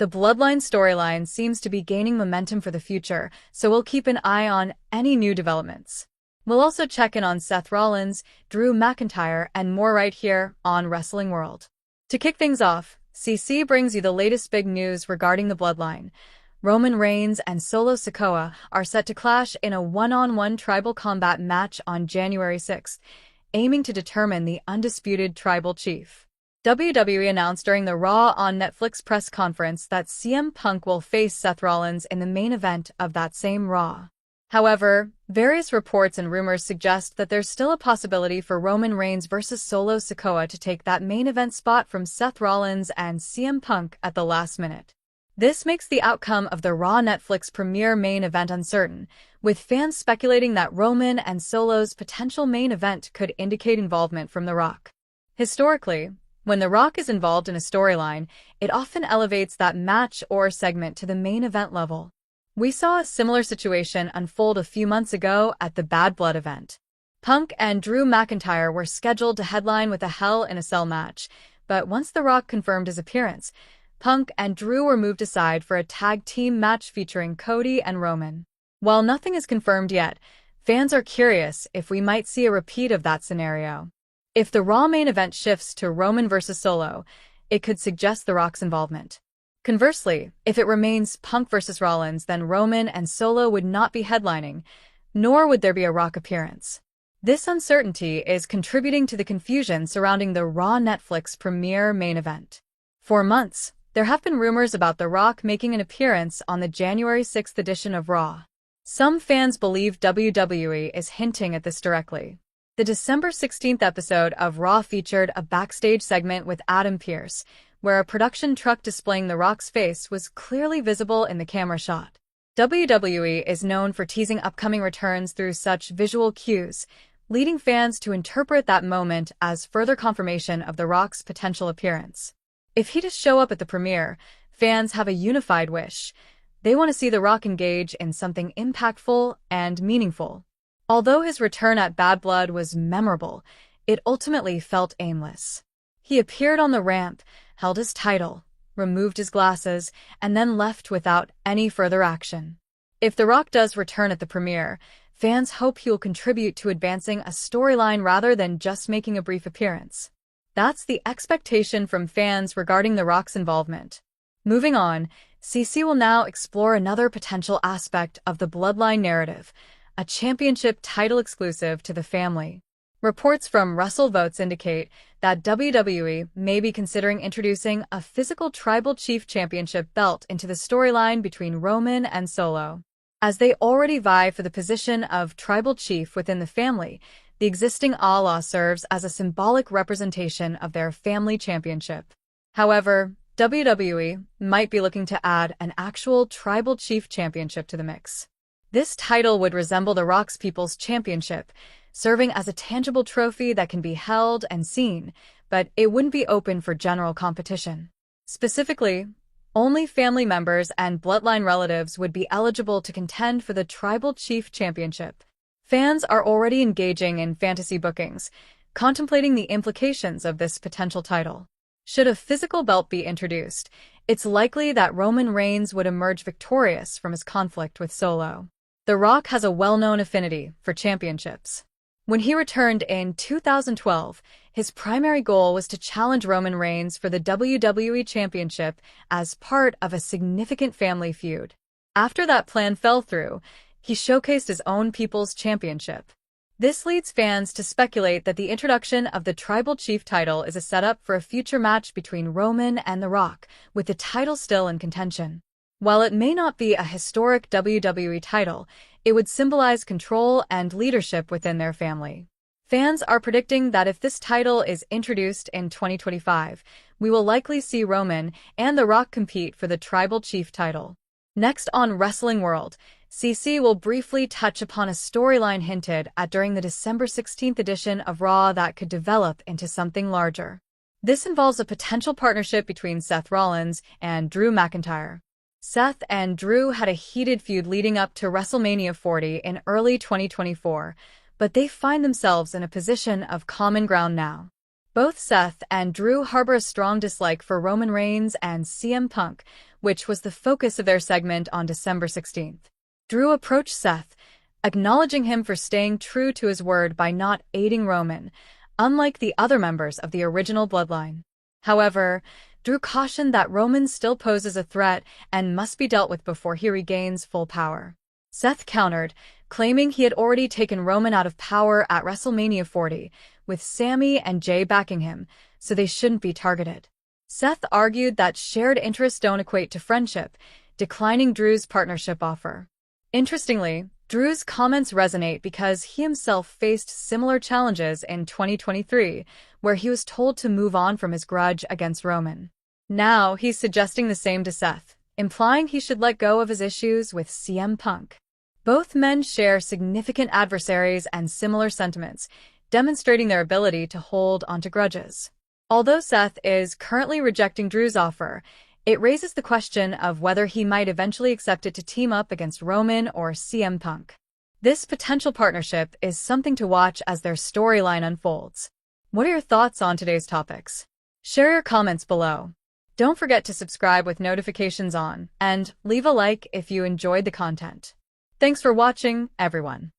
The Bloodline storyline seems to be gaining momentum for the future, so we'll keep an eye on any new developments. We'll also check in on Seth Rollins, Drew McIntyre, and more right here on Wrestling World. To kick things off, CC brings you the latest big news regarding the Bloodline. Roman Reigns and Solo Sikoa are set to clash in a one-on-one tribal combat match on January 6th, aiming to determine the undisputed tribal chief. WWE announced during the Raw on Netflix press conference that CM Punk will face Seth Rollins in the main event of that same Raw. However, various reports and rumors suggest that there's still a possibility for Roman Reigns versus Solo Sikoa to take that main event spot from Seth Rollins and CM Punk at the last minute. This makes the outcome of the Raw Netflix premiere main event uncertain, with fans speculating that Roman and Solo's potential main event could indicate involvement from The Rock. Historically, when The Rock is involved in a storyline, it often elevates that match or segment to the main event level. We saw a similar situation unfold a few months ago at the Bad Blood event. Punk and Drew McIntyre were scheduled to headline with a Hell in a Cell match, but once The Rock confirmed his appearance, Punk and Drew were moved aside for a tag team match featuring Cody and Roman. While nothing is confirmed yet, fans are curious if we might see a repeat of that scenario. If the Raw main event shifts to Roman versus Solo, it could suggest The Rock's involvement. Conversely, if it remains Punk versus Rollins, then Roman and Solo would not be headlining, nor would there be a Rock appearance. This uncertainty is contributing to the confusion surrounding the Raw Netflix premiere main event. For months, there have been rumors about The Rock making an appearance on the January 6th edition of Raw. Some fans believe WWE is hinting at this directly. The December 16th episode of Raw featured a backstage segment with Adam Pearce, where a production truck displaying The Rock's face was clearly visible in the camera shot. WWE is known for teasing upcoming returns through such visual cues, leading fans to interpret that moment as further confirmation of The Rock's potential appearance. If he does show up at the premiere, fans have a unified wish. They want to see The Rock engage in something impactful and meaningful. Although his return at Bad Blood was memorable, it ultimately felt aimless. He appeared on the ramp, held his title, removed his glasses, and then left without any further action. If The Rock does return at the premiere, fans hope he'll contribute to advancing a storyline rather than just making a brief appearance. That's the expectation from fans regarding The Rock's involvement. Moving on, CC will now explore another potential aspect of the Bloodline narrative, a championship title exclusive to the family. Reports from WrestleVotes indicate that WWE may be considering introducing a physical Tribal Chief Championship belt into the storyline between Roman and Solo. As they already vie for the position of Tribal Chief within the family, the existing Allah serves as a symbolic representation of their family championship. However, WWE might be looking to add an actual Tribal Chief Championship to the mix. This title would resemble The Rock's People's Championship, serving as a tangible trophy that can be held and seen, but it wouldn't be open for general competition. Specifically, only family members and bloodline relatives would be eligible to contend for the Tribal Chief Championship. Fans are already engaging in fantasy bookings, contemplating the implications of this potential title. Should a physical belt be introduced, it's likely that Roman Reigns would emerge victorious from his conflict with Solo. The Rock has a well-known affinity for championships. When he returned in 2012, his primary goal was to challenge Roman Reigns for the WWE Championship as part of a significant family feud. After that plan fell through, he showcased his own People's Championship. This leads fans to speculate that the introduction of the Tribal Chief title is a setup for a future match between Roman and The Rock, with the title still in contention. While it may not be a historic WWE title, it would symbolize control and leadership within their family. Fans are predicting that if this title is introduced in 2025, we will likely see Roman and The Rock compete for the Tribal Chief title. Next on Wrestling World, CC will briefly touch upon a storyline hinted at during the December 16th edition of Raw that could develop into something larger. This involves a potential partnership between Seth Rollins and Drew McIntyre. Seth and Drew had a heated feud leading up to WrestleMania 40 in early 2024, but they find themselves in a position of common ground now. Both Seth and Drew harbor a strong dislike for Roman Reigns and CM Punk, which was the focus of their segment on December 16th. Drew approached Seth, acknowledging him for staying true to his word by not aiding Roman, unlike the other members of the original Bloodline. However, Drew cautioned that Roman still poses a threat and must be dealt with before he regains full power. Seth countered, claiming he had already taken Roman out of power at WrestleMania 40, with Sami and Jay backing him, so they shouldn't be targeted. Seth argued that shared interests don't equate to friendship, declining Drew's partnership offer. Interestingly, Drew's comments resonate because he himself faced similar challenges in 2023, where he was told to move on from his grudge against Roman. Now he's suggesting the same to Seth, implying he should let go of his issues with CM Punk. Both men share significant adversaries and similar sentiments, demonstrating their ability to hold onto grudges. Although Seth is currently rejecting Drew's offer, it raises the question of whether he might eventually accept it to team up against Roman or CM Punk. This potential partnership is something to watch as their storyline unfolds. What are your thoughts on today's topics? Share your comments below. Don't forget to subscribe with notifications on, and leave a like if you enjoyed the content. Thanks for watching, everyone.